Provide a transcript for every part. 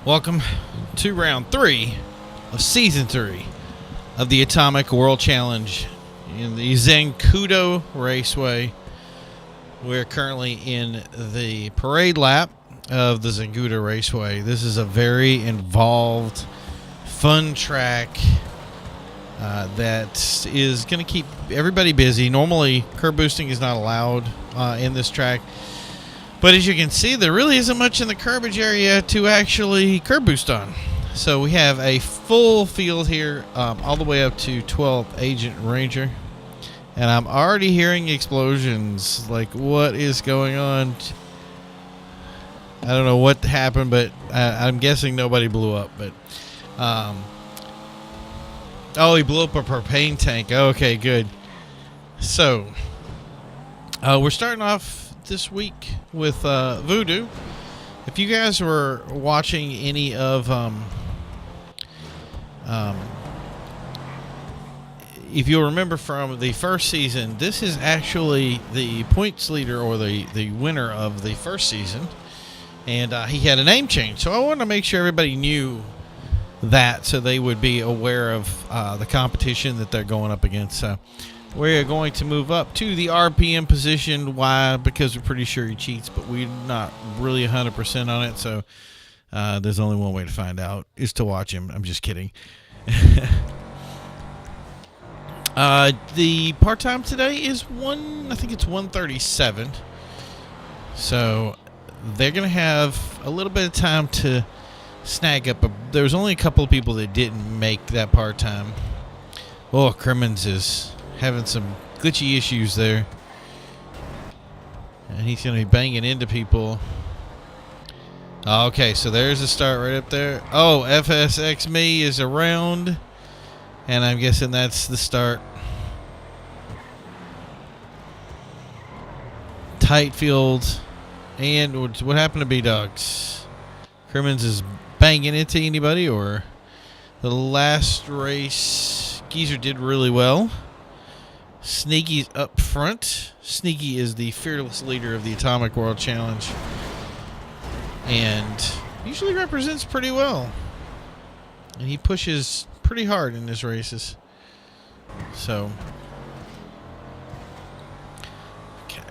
Welcome to round 3 of season 3 of the Atomic World Challenge in the Zancudo Raceway. We're currently in the parade lap of the Zancudo Raceway. This is a very involved, fun track that is going to keep everybody busy. Normally, curb boosting is not allowed in this track. But as you can see, there really isn't much in the curbage area to actually curb boost on. So we have a full field here, all the way up to 12th Agent Ranger. And I'm already hearing explosions. Like, what is going on? I don't know what happened, but I'm guessing nobody blew up. But oh, he blew up a propane tank. Okay, good. So we're starting off this week with Voodoo. If you guys were watching any of if you'll remember from the first season, this is actually the points leader or the winner of the first season, and he had a name change. So I wanted to make sure everybody knew that, so they would be aware of the competition that they're going up against. So we're going to move up to the RPM position. Why? Because we're pretty sure he cheats, but we're not really 100% on it. So there's only one way to find out, is to watch him. I'm just kidding. The part time today is I think it's 1:37. So they're going to have a little bit of time to snag up. There's only a couple of people that didn't make that part time. Oh, Crimmins is having some glitchy issues there, and he's going to be banging into people. Okay, so there's the start right up there. Oh, FSX Me is around, and I'm guessing that's the start. Tight field. And what happened to B-Dogs? Crimmins is banging into anybody, or the last race Geezer did really well. Sneaky's up front. Sneaky is the fearless leader of the Atomic World Challenge, and usually represents pretty well. And he pushes pretty hard in his races. So, okay,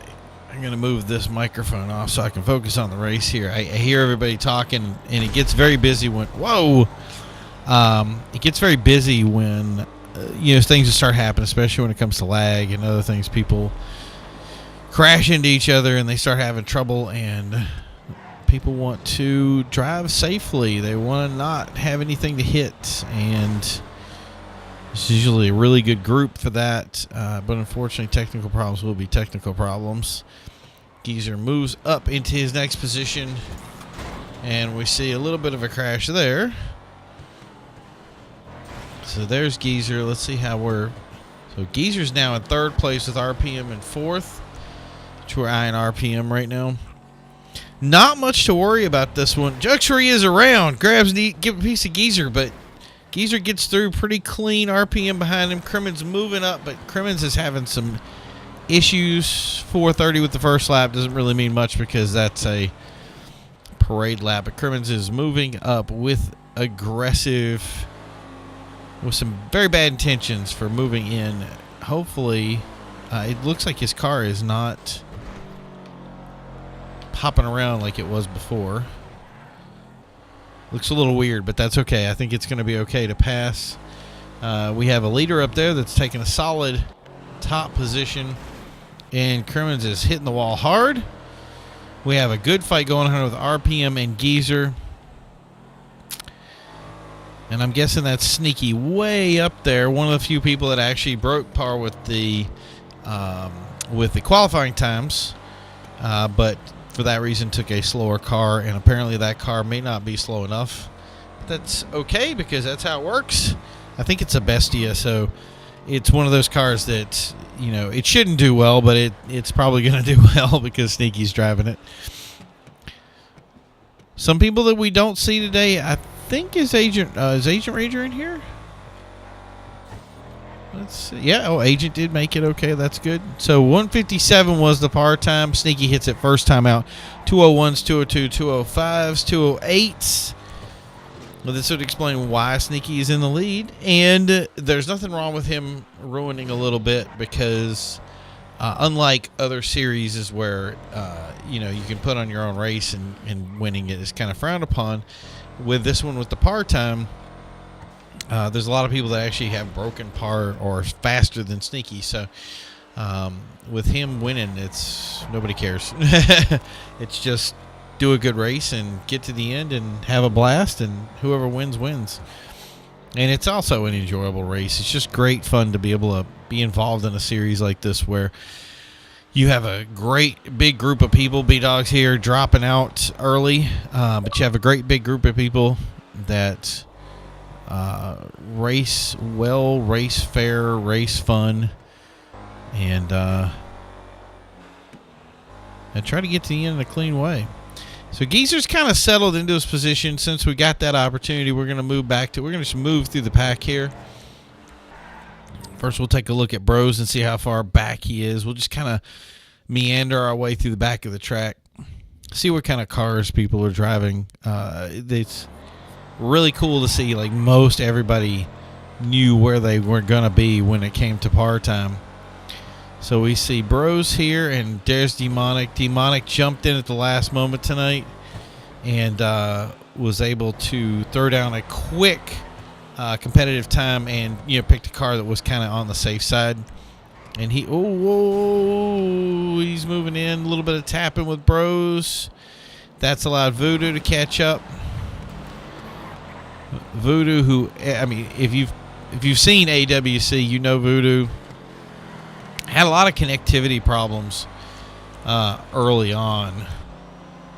I'm going to move this microphone off so I can focus on the race here. I hear everybody talking, and it gets very busy when, whoa! It gets very busy when things just start happening, especially when it comes to lag and other things. People crash into each other and they start having trouble, and people want to drive safely. They want to not have anything to hit, and it's usually a really good group for that. But unfortunately, technical problems will be technical problems. Geezer moves up into his next position, and we see a little bit of a crash there. So there's Geezer. Let's see how so Geezer's now in third place with RPM in fourth, which we're eyeing RPM right now. Not much to worry about this one. Juxury is around, grabs give a piece of Geezer, but Geezer gets through pretty clean. RPM behind him. Crimmins moving up, but Crimmins is having some issues. 4:30 with the first lap doesn't really mean much because that's a parade lap. But Crimmins is moving up with some very bad intentions for moving in. Hopefully, it looks like his car is not popping around like it was before. Looks a little weird, but that's okay. I think it's going to be okay to pass. We have a leader up there that's taking a solid top position, and Crimmins is hitting the wall hard. We have a good fight going on with RPM and Geezer. And I'm guessing that's Sneaky way up there. One of the few people that actually broke par with the qualifying times, but for that reason took a slower car, and apparently that car may not be slow enough. But that's okay, because that's how it works. I think it's a Bestia, so it's one of those cars that, it shouldn't do well, but it's probably going to do well because Sneaky's driving it. Some people that we don't see today, I think is Agent Ranger in here? Let's see. Yeah, Agent did make it okay. That's good. So 157 was the par time. Sneaky hits it first time out. 201s, 202, 205s, 208s. Well, this would explain why Sneaky is in the lead, and there's nothing wrong with him ruining a little bit because unlike other series is where you can put on your own race and winning it is kind of frowned upon. With this one with the par time, there's a lot of people that actually have broken par or faster than Sneaky. So with him winning, it's nobody cares. It's just do a good race and get to the end and have a blast, and whoever wins wins. And it's also an enjoyable race. It's just great fun to be able to be involved in a series like this where you have a great big group of people, B-Dogs here, dropping out early, but you have a great big group of people that race well, race fair, race fun, and try to get to the end in a clean way. So Geezer's kind of settled into his position. Since we got that opportunity, we're going to move back to. We're going to just move through the pack here. First, we'll take a look at Bros and see how far back he is. We'll just kind of meander our way through the back of the track, see what kind of cars people are driving. It's really cool to see. Like most everybody knew where they were going to be when it came to par time. So we see Bros here, and there's Demonic. Demonic jumped in at the last moment tonight and was able to throw down a quick competitive time and picked a car that was kind of on the safe side. And he's moving in, a little bit of tapping with Bros. That's allowed Voodoo to catch up. Voodoo, who if you've seen AWC, you know Voodoo had a lot of connectivity problems early on,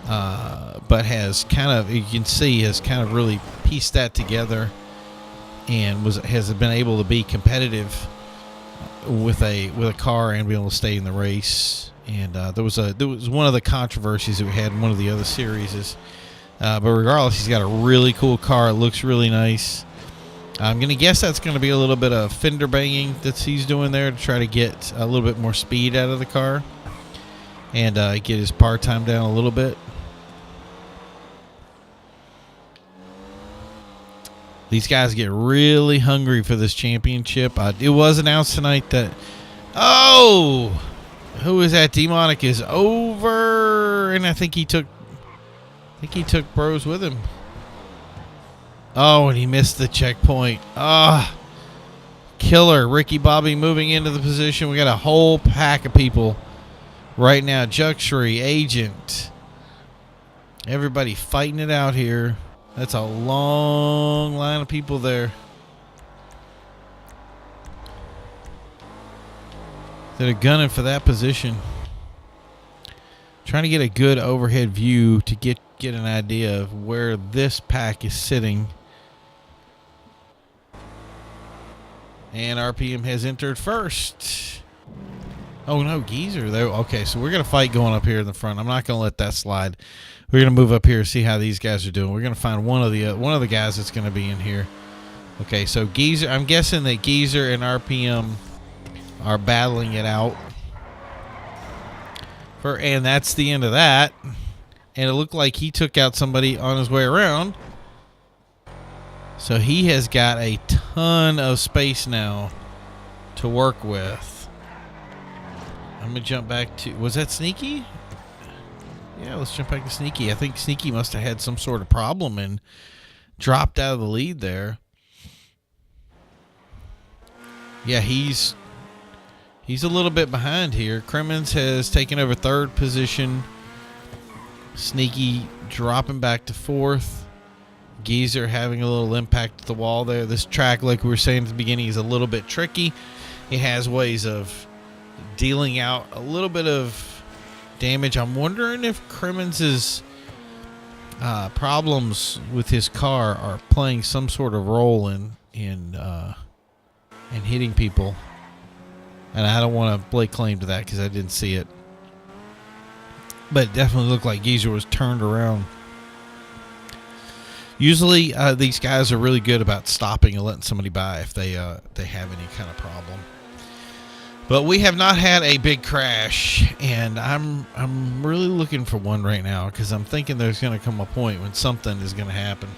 but has kind of, you can see, has kind of really pieced that together and has been able to be competitive with a car and be able to stay in the race. And there was one of the controversies that we had in one of the other series, but regardless, he's got a really cool car. It looks really nice. I'm going to guess that's going to be a little bit of fender banging that he's doing there to try to get a little bit more speed out of the car and get his par time down a little bit. These guys get really hungry for this championship. It was announced tonight that, who is that? Demonic is over, and I think he took Bros with him. Oh, and he missed the checkpoint. Killer. Ricky Bobby moving into the position. We got a whole pack of people right now. Juxury, Agent. Everybody fighting it out here. That's a long line of people there. That are gunning for that position. Trying to get a good overhead view to get an idea of where this pack is sitting. And RPM has entered first. Oh, no, Geezer there. Okay, so we're going to fight going up here in the front. I'm not going to let that slide. We're going to move up here and see how these guys are doing. We're going to find one of the guys that's going to be in here. Okay, so Geezer, I'm guessing that Geezer and RPM are battling it out. And that's the end of that. And it looked like he took out somebody on his way around. So he has got a ton of space now to work with. I'm going to jump back to... Was that Sneaky? Yeah, let's jump back to Sneaky. I think Sneaky must have had some sort of problem and dropped out of the lead there. Yeah, he's a little bit behind here. Crimmins has taken over third position. Sneaky dropping back to fourth. Geezer having a little impact at the wall there. This track, like we were saying at the beginning, is a little bit tricky. It has ways of dealing out a little bit of damage. I'm wondering if Crimmins' problems with his car are playing some sort of role in hitting people. And I don't want to lay claim to that because I didn't see it. But it definitely looked like Geezer was turned around. Usually, these guys are really good about stopping and letting somebody by if they have any kind of problem. But we have not had a big crash, and I'm really looking for one right now because I'm thinking there's going to come a point when something is going to happen.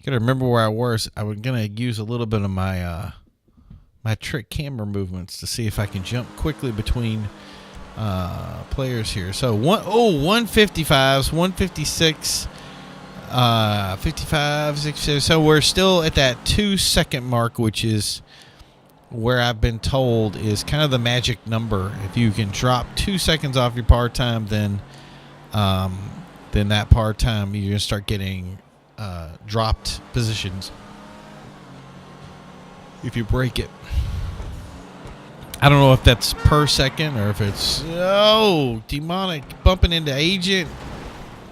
Gotta remember where I was. I was gonna use a little bit of my my trick camera movements to see if I can jump quickly between players here. So 155s, 156, 55, 60. So we're still at that 2-second mark, which is where I've been told is kind of the magic number. If you can drop 2 seconds off your par time, then that par time you're gonna start getting dropped positions if you break it. I don't know if that's per second or if it's demonic bumping into Agent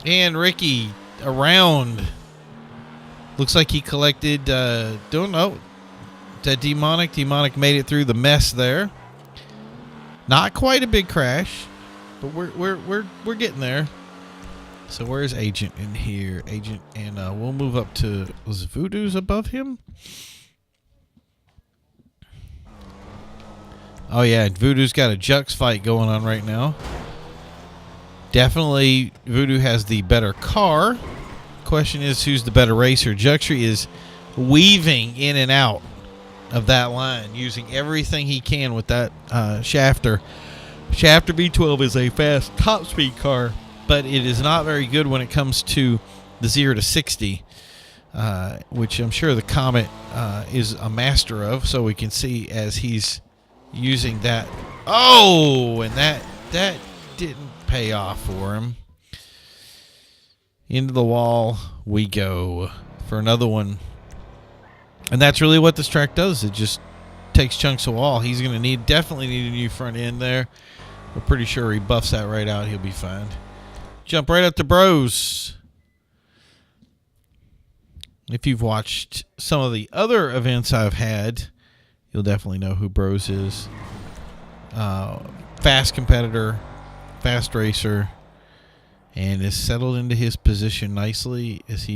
and Ricky around. Looks like he collected don't know that demonic made it through the mess there. Not quite a big crash, but we're getting there. So where's Agent in here? Agent, and we'll move up to, was Voodoo's above him? Oh yeah, Voodoo's got a Jux fight going on right now. Definitely Voodoo has the better car. Question is, who's the better racer? Juxtree is weaving in and out of that line, using everything he can with that shafter. Shafter V12 is a fast top speed car, but it is not very good when it comes to the 0 to 60, which I'm sure the Comet is a master of. So we can see as he's using that. Oh, and that didn't pay off for him. Into the wall we go for another one. And that's really what this track does. It just takes chunks of wall. He's going to definitely need a new front end there. We're pretty sure he buffs that right out. He'll be fine. Jump right up to Bros. If you've watched some of the other events I've had, you'll definitely know who Bros is. Fast competitor, fast racer, and is settled into his position nicely as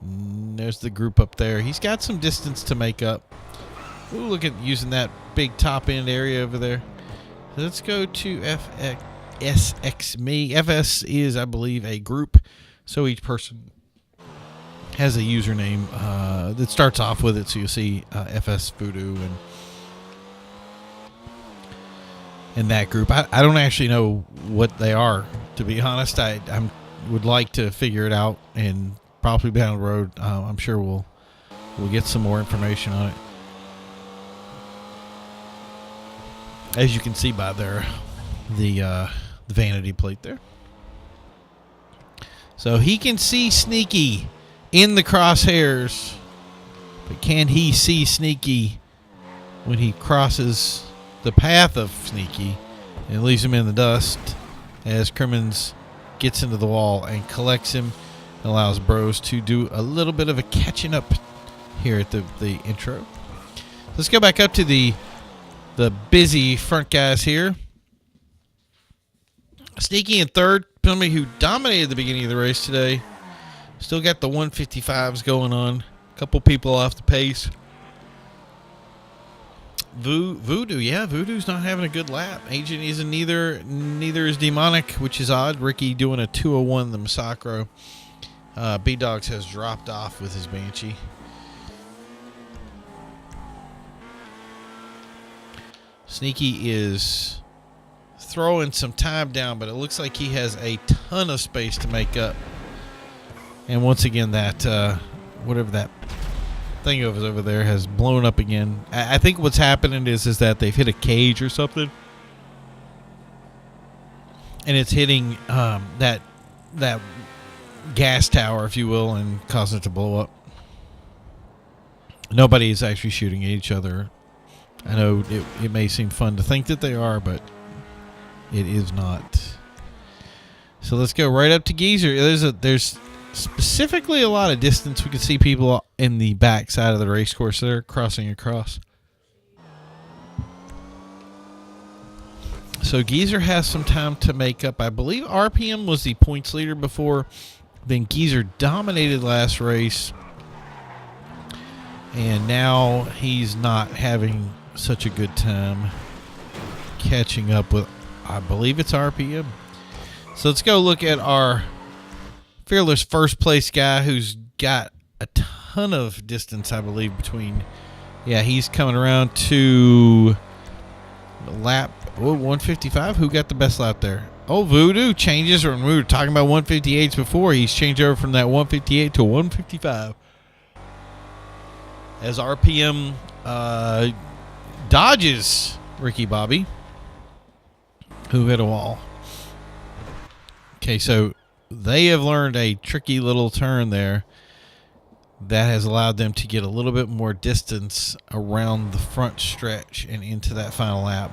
there's the group up there. He's got some distance to make up. We'll look at using that big top end area over there. Let's go to SXMe. FS is, I believe, a group, so each person has a username that starts off with it. So you'll see FS Voodoo and that group. I don't actually know what they are, to be honest. I would like to figure it out, and probably down the road, I'm sure we'll get some more information on it. As you can see by the vanity plate there. So he can see Sneaky in the crosshairs, but can he see Sneaky when he crosses the path of Sneaky and leaves him in the dust as Crimmins gets into the wall and collects him and allows Bros to do a little bit of a catching up here at the intro. Let's go back up to the busy front guys here. Sneaky in third, somebody who dominated the beginning of the race today. Still got the 155s going on. A couple people off the pace. Voodoo, yeah, Voodoo's not having a good lap. Agent isn't neither is Demonic, which is odd. Ricky doing a 201 the Massacro. B-Dogs has dropped off with his Banshee. Sneaky is throwing some time down, but it looks like he has a ton of space to make up. And once again, that whatever that thing over there has blown up again. I think what's happening is that they've hit a cage or something, and it's hitting that gas tower, if you will, and causing it to blow up. Nobody is actually shooting at each other. I know it may seem fun to think that they are, but it is not. So let's go right up to Geezer. There's specifically a lot of distance. We can see people in the back side of the race course there crossing across. So Geezer has some time to make up. I believe RPM was the points leader before. Then Geezer dominated last race. And now he's not having such a good time catching up with, I believe it's RPM. So let's go look at our fearless first place guy who's got a ton of distance, I believe, between. Yeah, he's coming around to lap 155. Who got the best lap there? Oh, Voodoo changes. When we were talking about 158s before, he's changed over from that 158 to 155. As RPM dodges Ricky Bobby, who hit a wall. Okay, so they have learned a tricky little turn there that has allowed them to get a little bit more distance around the front stretch and into that final lap,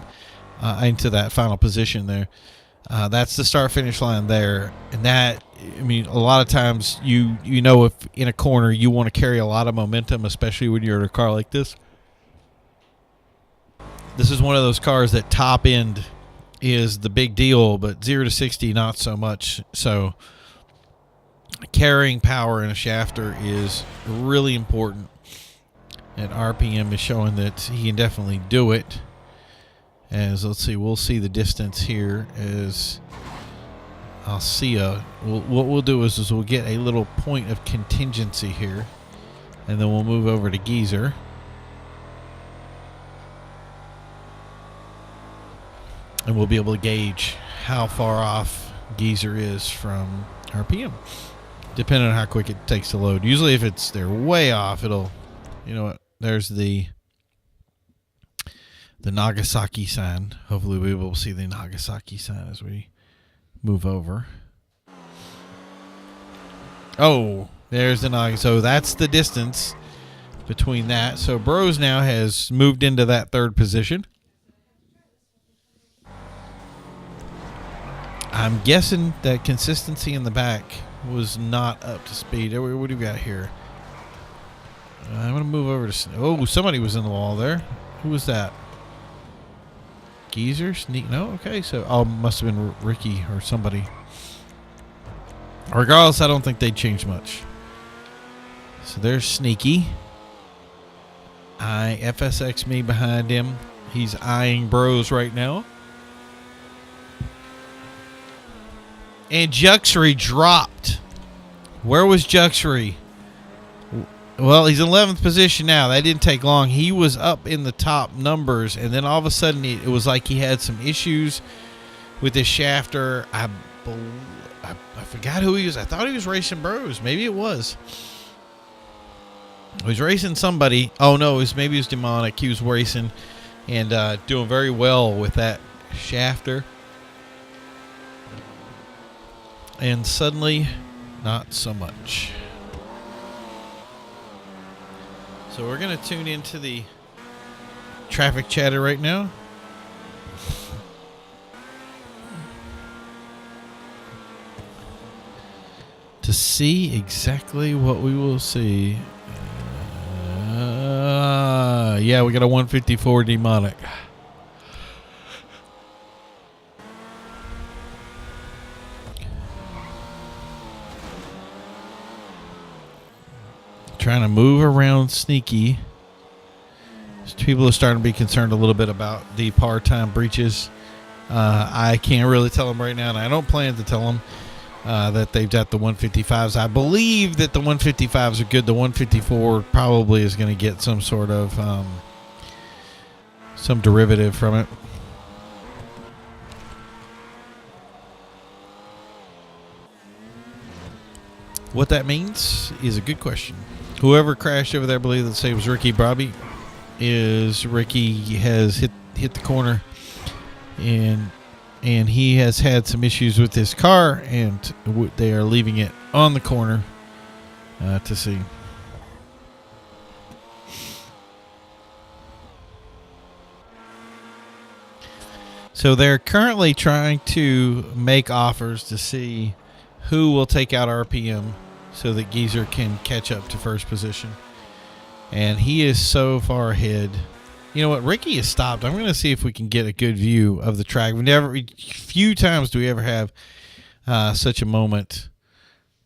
into that final position there. That's the start-finish line there. And that, I mean, a lot of times you know if in a corner you want to carry a lot of momentum, especially when you're in a car like this. This is one of those cars that top end is the big deal, but 0 to 60 not so much. So carrying power in a shafter is really important, and RPM is showing that he can definitely do it. As let's see, we'll see the distance here. As I'll see what we'll do is we'll get a little point of contingency here, and then we'll move over to Geezer. And we'll be able to gauge how far off Geezer is from RPM, depending on how quick it takes to load. Usually if they're way off, it'll, you know what, there's the Nagasaki sign. Hopefully we will see the Nagasaki sign as we move over. Oh, there's the Nagasaki. So that's the distance between that. So Bros now has moved into that third position. I'm guessing that consistency in the back was not up to speed. What do we got here? I'm going to move over to... Oh, somebody was in the wall there. Who was that? Geezer? Sneak? No? Okay, so... Oh, must have been Ricky or somebody. Regardless, I don't think they'd change much. So there's Sneaky. FSX me behind him. He's eyeing Bros right now. And Juxury dropped. Where was Juxury? Well, he's in 11th position now. That didn't take long. He was up in the top numbers, and then all of a sudden it was like he had some issues with his shafter. I forgot who he was. I thought he was racing Bros. Maybe it was. He was racing somebody. Oh, no, maybe it was Demonic. He was racing and doing very well with that shafter. And suddenly, not so much. So we're going to tune into the traffic chatter right now. To see exactly what we will see. Yeah, we got a 154 Demonic. Trying to move around Sneaky. People are starting to be concerned a little bit about the part-time breaches. I can't really tell them right now, and I don't plan to tell them that they've got the 155s. I believe that the 155s are good. The 154 probably is going to get some sort of some derivative from it. What that means is a good question. Whoever crashed over there, I believe that say it was Ricky Bobby. Ricky has hit the corner, and he has had some issues with his car, and they are leaving it on the corner to see. So they're currently trying to make offers to see who will take out RPM so that Geezer can catch up to first position. And he is so far ahead. You know what? Ricky has stopped. I'm going to see if we can get a good view of the track. Few times do we ever have such a moment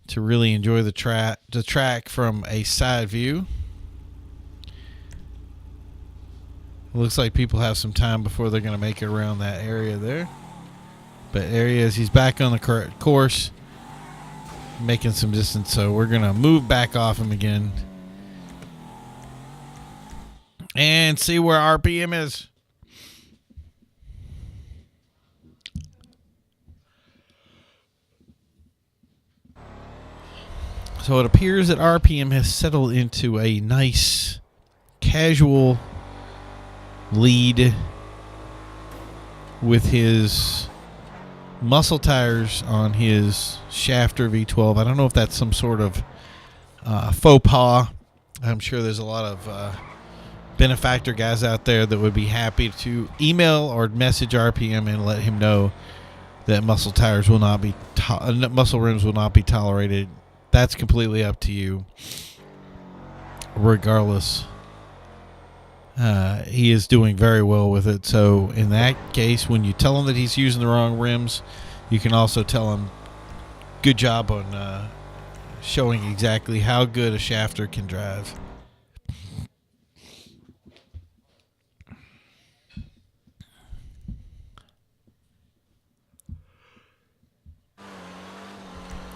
to really enjoy the track from a side view. It looks like people have some time before they're going to make it around that area there. But there he is. He's back on the course. making some distance, so we're going to move back off him again and see where RPM is. So it appears that RPM has settled into a nice casual lead with his muscle tires on his Shafter V12. I don't know if that's some sort of faux pas. I'm sure there's a lot of benefactor guys out there that would be happy to email or message RPM and let him know that muscle tires will not be muscle rims will not be tolerated. That's completely up to you. Regardless, he is doing very well with it. So in that case, when you tell him that he's using the wrong rims, you can also tell him, good job on showing exactly how good a shafter can drive.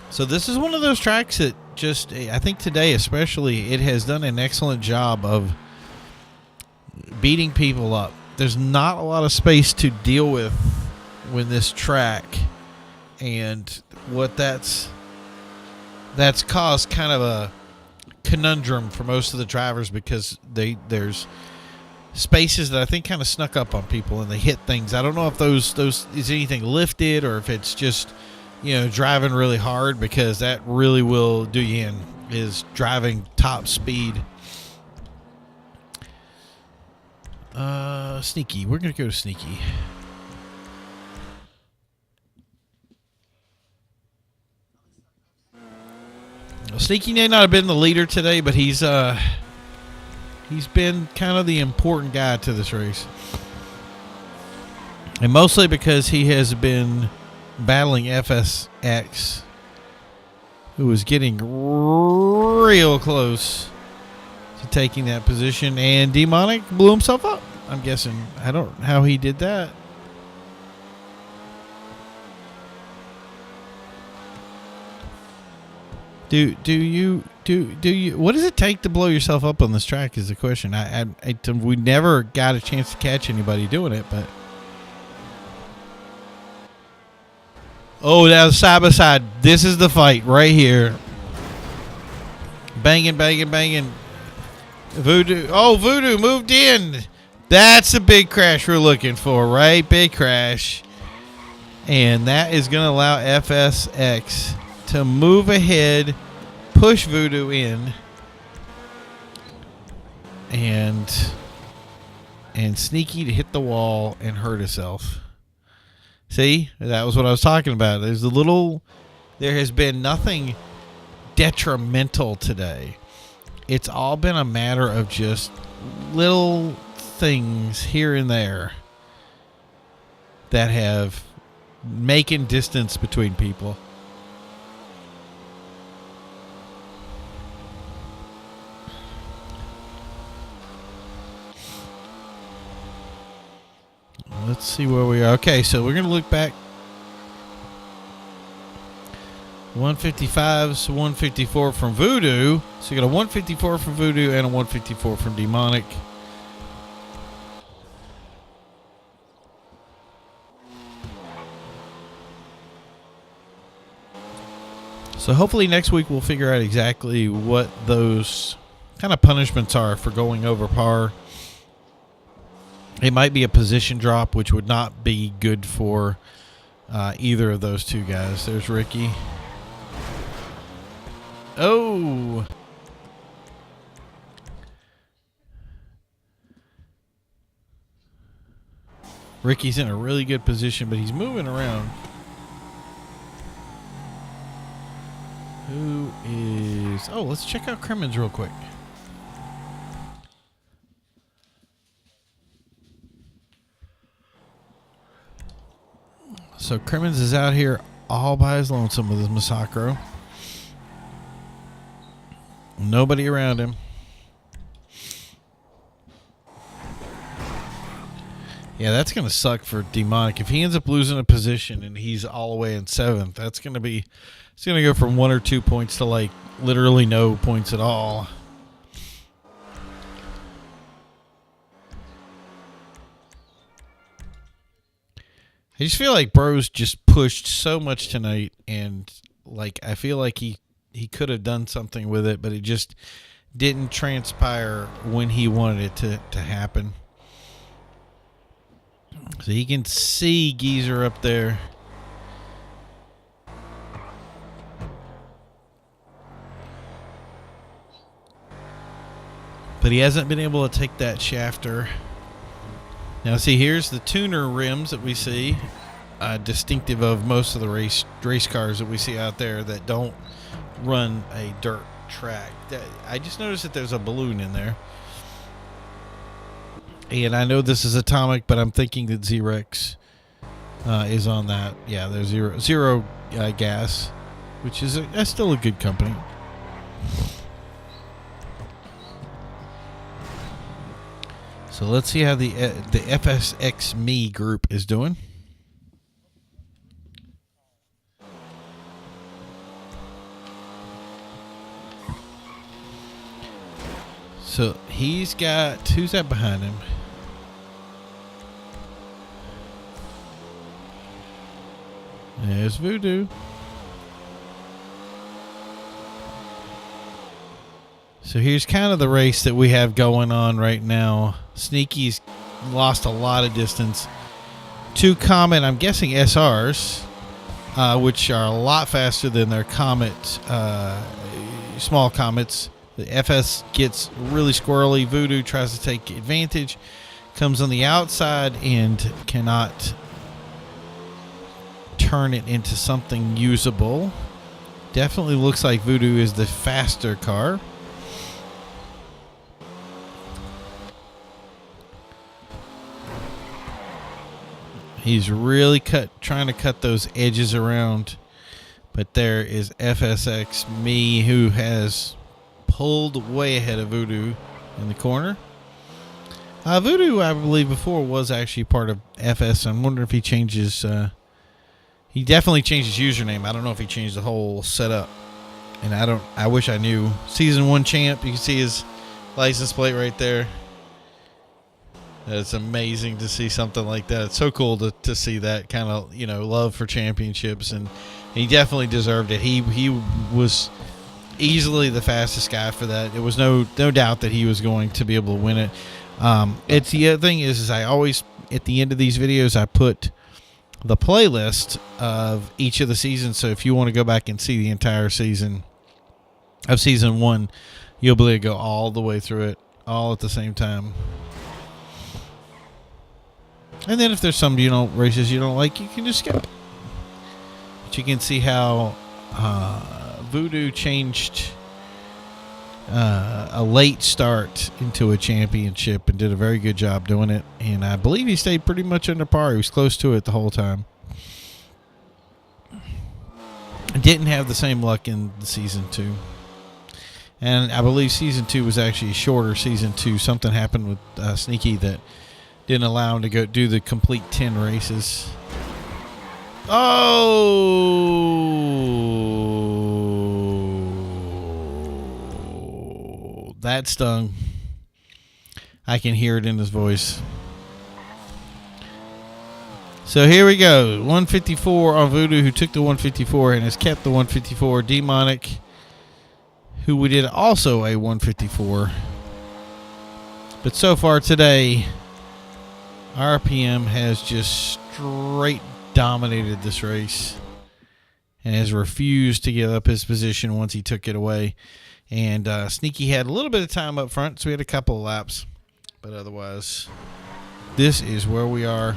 So this is one of those tracks that just, I think today especially, it has done an excellent job of beating people up. There's not a lot of space to deal with this track, and what that's caused kind of a conundrum for most of the drivers, because there's spaces that I think kind of snuck up on people and they hit things. I don't know if those is anything lifted or if it's just, you know, driving really hard, because that really will do you in, is driving top speed. Sneaky. We're going to go to Sneaky. Well, Sneaky may not have been the leader today, but he's been kind of the important guy to this race. And mostly because he has been battling FSX, who was getting real close to taking that position, and Demonic blew himself up, I'm guessing. I don't know how he did that. Do you what does it take to blow yourself up on this track is the question. We never got a chance to catch anybody doing it, but oh, that was side by side. This is the fight right here. Banging, banging, banging. Voodoo. Oh, Voodoo moved in. That's the big crash we're looking for, right? Big crash. And that is going to allow FSX to move ahead, push Voodoo in, and Sneaky to hit the wall and hurt herself. See, that was what I was talking about. There has been nothing detrimental today. It's all been a matter of just little things here and there that have making distance between people. Let's see where we are. Okay, so we're going to look back. 155s, 154 from Voodoo. So you got a 154 from Voodoo and a 154 from Demonic. So hopefully next week we'll figure out exactly what those kind of punishments are for going over par. It might be a position drop, which would not be good for either of those two guys. There's Ricky. Oh. Ricky's in a really good position, but he's moving around. Who is... Oh, let's check out Crimmins real quick. So Crimmins is out here all by his lonesome with his Masacro. Nobody around him. Yeah, that's going to suck for Demonic. If he ends up losing a position and he's all the way in 7th, that's going to be... It's going to go from 1 or 2 points to, like, literally no points at all. I just feel like Bros just pushed so much tonight, and, like, I feel like he could have done something with it, but it just didn't transpire when he wanted it to happen. So you can see Geezer up there. But he hasn't been able to take that shafter. Now see, here's the tuner rims that we see. Distinctive of most of the race cars that we see out there that don't run a dirt track. I just noticed that there's a balloon in there. And I know this is Atomic, but I'm thinking that Xerox is on that. Yeah, there's zero gas, which is that's still a good company. So let's see how the FSX Me group is doing. So he's got, who's that behind him? There's Voodoo. So here's kind of the race that we have going on right now. Sneaky's lost a lot of distance to Comet, I'm guessing SRs, which are a lot faster than their Comet, small Comets. The FS gets really squirrely. Voodoo tries to take advantage, comes on the outside and cannot turn it into something usable. Definitely looks like Voodoo is the faster car. He's really trying to cut those edges around. But there is FSX Me, who has pulled way ahead of Voodoo in the corner. Voodoo, I believe, before was actually part of FS. I'm wondering if he changes. He definitely changed his username. I don't know if he changed the whole setup. And I wish I knew. Season 1 champ. You can see his license plate right there. It's amazing to see something like that. It's so cool to see that kind of, love for championships, and he definitely deserved it. He was easily the fastest guy for that. It was no doubt that he was going to be able to win it. It's the other thing is I always, at the end of these videos, I put the playlist of each of the seasons. So if you want to go back and see the entire season of season 1, you'll be able to go all the way through it all at the same time. And then if there's some races you don't like, you can just skip. But you can see how Voodoo changed a late start into a championship and did a very good job doing it. And I believe he stayed pretty much under par. He was close to it the whole time. Didn't have the same luck in the season 2. And I believe season 2 was actually a shorter season 2. Something happened with Sneaky that didn't allow him to go do the complete 10 races. Oh, that stung. I can hear it in his voice. So here we go. 154 on Voodoo, who took the 154 and has kept the 154. Demonic, who we did also a 154. But so far today, RPM has just straight dominated this race and has refused to give up his position once he took it away. And Sneaky had a little bit of time up front, so we had a couple of laps. But otherwise, this is where we are.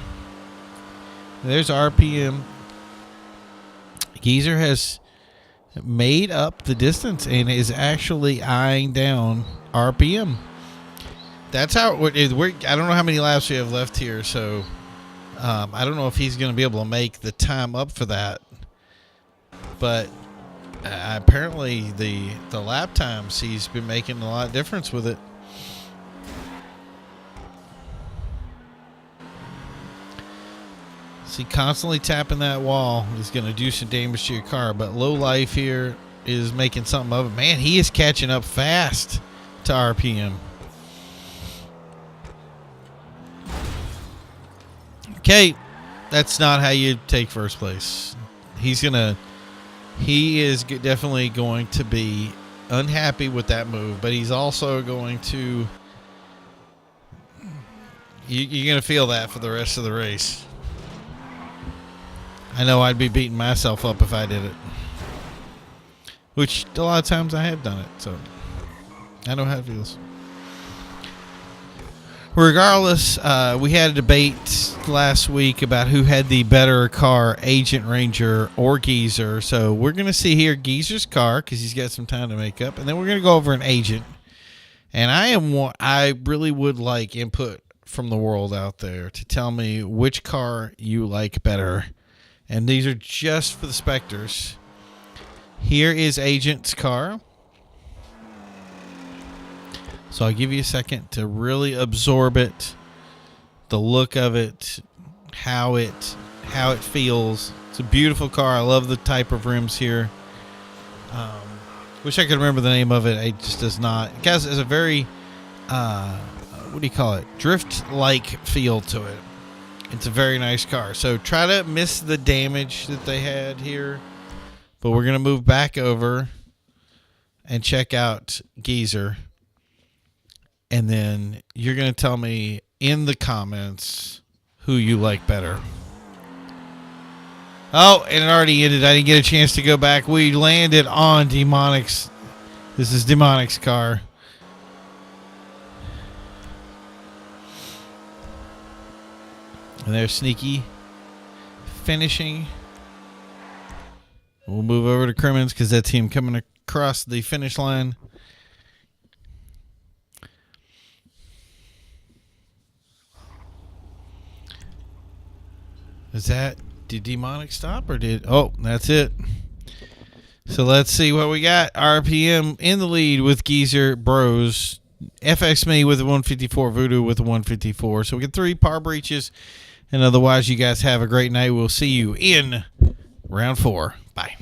There's RPM. Geezer has made up the distance and is actually eyeing down RPM. That's how I don't know how many laps we have left here, so I don't know if he's going to be able to make the time up for that. But apparently the lap times, he's been making a lot of difference with it. See, constantly tapping that wall is going to do some damage to your car, but Low Life here is making something of it. Man, he is catching up fast to RPM. Okay, that's not how you take first place. He is definitely going to be unhappy with that move, but he's also going to, you're going to feel that for the rest of the race. I know I'd be beating myself up if I did it, which a lot of times I have done it, so I know how it feels. Regardless, we had a debate last week about who had the better car, Agent, Ranger, or Geezer. So we're going to see here Geezer's car because he's got some time to make up. And then we're going to go over an Agent. And I really would like input from the world out there to tell me which car you like better. And these are just for the Spectres. Here is Agent's car. So I'll give you a second to really absorb it, the look of it, how it feels. It's a beautiful car. I love the type of rims here. Wish I could remember the name of it. It just does not. It has a very, what do you call it? Drift-like feel to it. It's a very nice car. So try to miss the damage that they had here. But we're going to move back over and check out Geezer. And then you're going to tell me in the comments who you like better. Oh, and it already ended. I didn't get a chance to go back. We landed on Demonic's. This is Demonic's car. And there's Sneaky finishing. We'll move over to Crimmins because that's him coming across the finish line. Did Demonic stop or oh, that's it. So let's see what we got. RPM in the lead with Geezer Bros. FX Me with a 154. Voodoo with a 154. So we get 3 par breaches. And otherwise, you guys have a great night. We'll see you in round 4. Bye.